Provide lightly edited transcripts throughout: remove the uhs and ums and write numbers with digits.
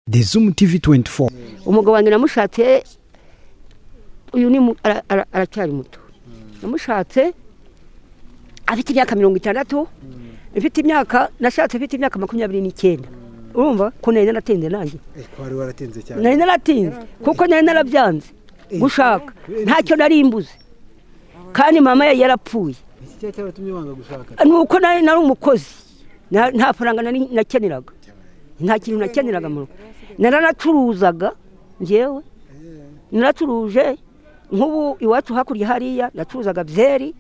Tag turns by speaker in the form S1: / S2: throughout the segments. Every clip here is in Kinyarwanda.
S1: The Zoom TV 24.
S2: Umugabo wanjye namushatse uyu ni aracyari muto. Namushatse afite imyaka 60. Ifite imyaka nashatse ifite imyaka 29. Urumva ko nari naratinze nanjye.
S3: Kwari waratinze cyane.
S2: Nari naratinze kuko nari narabyanze gushaka. Ntacyo nari imbuze. Kandi mama yarapfuye.
S3: Iki cyatumye wanga gushaka.
S2: Nuko nari umukozi. Nta faranga nakeneraga. Nta kintu nakeneraga mu naranacuruzaga njewe naracuruje nk'ubu iwacu hakurya hariya nacuruzaga byeri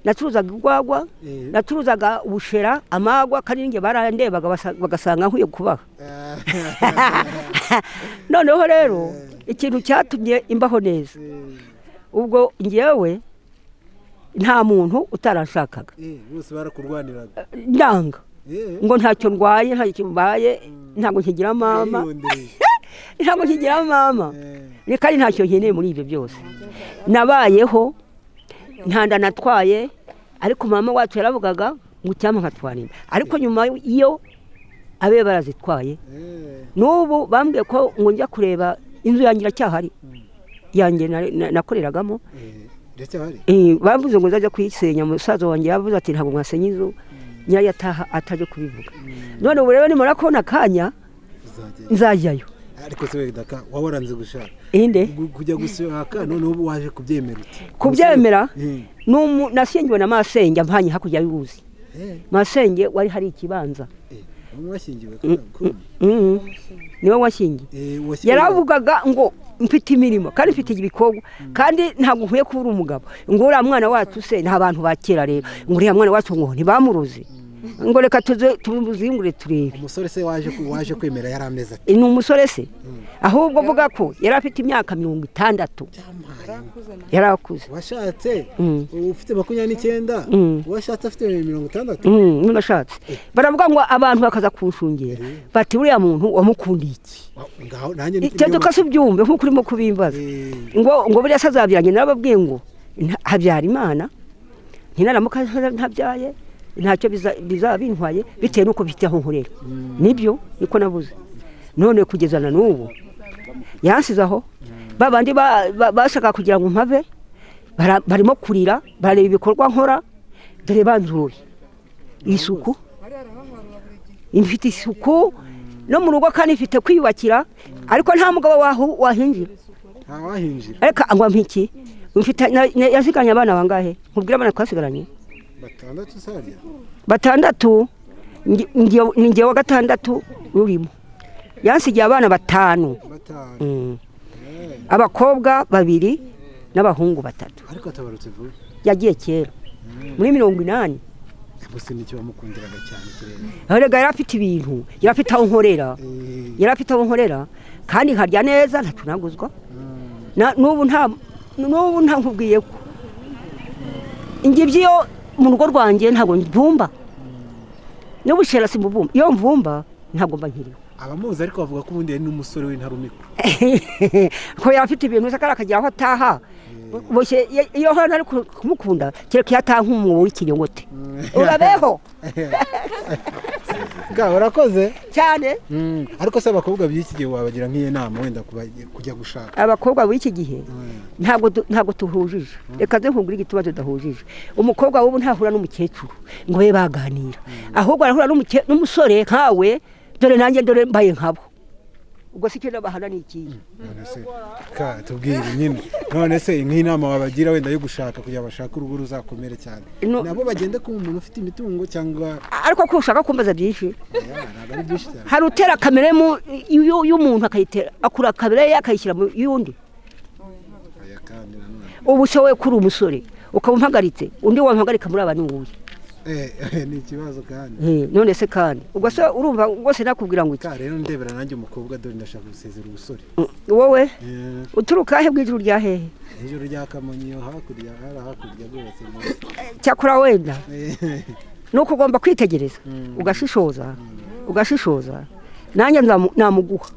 S2: nacuruzaga igwagwa nacuruzaga ubushera amagwa kandi nge barandebaga bagasanga nkuye kubaha noneho rero ikintu cyatumye imbaho neza ubwo njewe nta muntu utarashakaga
S3: bose barakurwaniraga
S2: ndanga ngo ntacyo ndwaye ntacyo mbaye ntabwo nkigira mama ntabwo nkigira mama ni kandi ntacyo nkeneye muri ibyo byose nabayeho ntanda natwaye ariko mama wacu yaravugaga ngo cyama nkatwarinda ariko nyuma iyo abe barazitwaye n'ubu bambwiye ko ngo njya kureba inzu yangira cyahari yanjye nakoreragamo bavuze ngo nzajya kuyisenya musaza wanjye yavuze ati ntabwo mwasenya inzu nyaya ataje kubivuga none urebe nimara kubona kanya nzajyayo
S3: ariko se wegdaka wawaranze gushaka
S2: inde
S3: kujya gushaka none ubu waje kubyemera
S2: kubyemera nashengiwe na masenge mpanye hakurya y'uruzi masenge wari hari ikibanza
S3: mwashingiwe
S2: niwe washingiye yaravugaga ngo mfite imirimo kandi mfite ibikorwa kandi ntabwo nkwiye kubura umugabo ngo uriya mwana wacu se nta bantu bakera rero ngo uriya mwana wacu ngo ntibamuroze ngo reka tuzingure turebe
S3: umusore se waje kwemera yari ameze ati
S2: ni umusore se ahubwo vuga ko yari afite imyaka 60 yarakuze
S3: washatse ufite 29 washatse afite 60
S2: nashatse baravuga ngo abantu bakaza kunshungera bati uriya muntu wamukundiye iki
S3: ngaho nanjye
S2: icyo kasubyumbe nkuko urimo kubimbaza ngo buriya sazabiranye narababwiye ngo habyara imana ntinaramuka ntabyaye ntacyo bizabintwaye bitewe nuko bitaho nkorera nibyo niko navuze none kugezana n'ubu yansizaho babandi bashaka kugira ngo mpave barimo kurira bareba ibikorwa nkora dore banzuye isuku infite isuku no mu rugo kandi ifite kwiyubakira ariko nta mugabo wahinjira ariko angwa mpiki mfite yasiganya abana bangahe nkubwira abana twasigaranye batandatu ngiye wa gatandatu rurimo yansigiye abana 5 abakobwa 2 n'abahungu 3
S3: ariko atabarutse vuba
S2: yagiye kera muri 80
S3: bose nicyo bamukundiraga cyane kirere
S2: arega yarafite ibintu yarafite aho nkorera kandi nkarya neza ntacunaguzwa n'ubu nta nkubwiye ko ingibyo mu rugo rwanjye ntabwo mvumba n'ubushera simbuvumba iyo mvumba ntabwo mba nkiriho
S3: abamuzi ariko bavuga ko ubundi ari n'umusore w'intarumikwa
S2: ko yafite ibintu sakara akajya aho ataha bose iyo hano ari kumukunda kereka yataha nk'umuntu w'ikinyongote urabeho
S3: urakoze
S2: cyane
S3: ariko se abakobwa b'iki gihe wabagira nk'iyo nama wenda kujya gushaka
S2: abakobwa b'iki gihe ntabwo tuhujije reka ze nkugura igitubazo dahujije umukobwa w'ubu ntahura n'umukecuru ngo be baganira ahubwo arahura n'umusore nkawe dore nanjye dore mbaye nkabo ubwo se cyo bahana n'iki
S3: none se tubwire nyine none se nk'inama wabagira wenda yo gushaka kugira bashaka urugo ruzakomere cyane nabo bagende ku muntu ufite imitungo cyangwa
S2: ariko ko ushaka kumbaza byinshi
S3: ntabwo ari byinshi cyane
S2: hari utera kamere y'umuntu akayitera akura kamere akayishyira mu yundi ubu se we kuri umusore ukamumpagaritse undi wampagarika muri abantu wuye
S3: ni ikibazo kandi
S2: none se kandi ubwo se urumva rwose nakubwira ngo iki
S3: rero ndebera nanjye umukobwa dore ndashaka gusezera ubusore
S2: wowe uturuka he bw'ijuru rya hehe
S3: ijuru rya Kamonyi hakurya rwose
S2: cyakora wenda nuko ugomba kwitegereza ugashishoza nanjye namuguha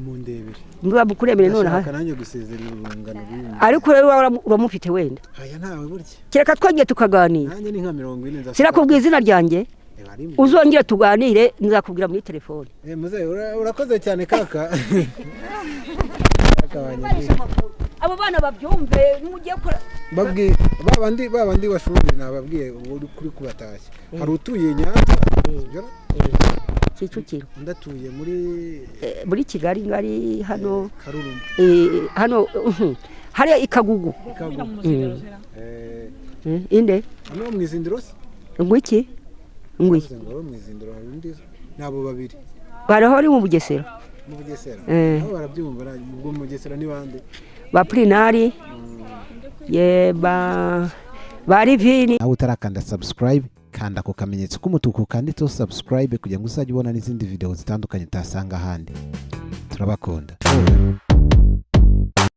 S3: mu ndebere
S2: nzamukuremere none
S3: aha nanjye gusezera urungano rw'uyu
S2: ariko rero uramufite wenda
S3: aya ntawe burya
S2: kereka twagiye tukaganira
S3: nanjye ni nka 40
S2: sirakubwiye izina ryanjye uzongera tuganire nzakubwira muri telefone.
S3: Muzehe urakoze cyane kaka.
S2: Abo bana babyumve n'ugiye kora
S3: babwiye babandi washuri nababwiye uri kuri kubatashya. Hari utuye Nyanza
S2: Kicukiro,
S3: ndatuye
S2: muri Kigali ngari hano
S3: Karuruma,
S2: hano hariya Ikagugu. Inde
S3: hano mwizindiro se
S2: ngwiki ngwiki
S3: ngo mwizindiro hari undi nabo babiri
S2: barahori mu Bugesera.
S3: Aho barabyumva ubwo mu Bugesera ni bande
S2: ba Prinari ye bari vini.
S1: Nawe utarakanda subscribe kanda ku kamenyetso k'umutuku kanditseho subscribe kugira ngo uzajye ubona n'izindi video zitandukanye utasanga ahandi. Turabakunda.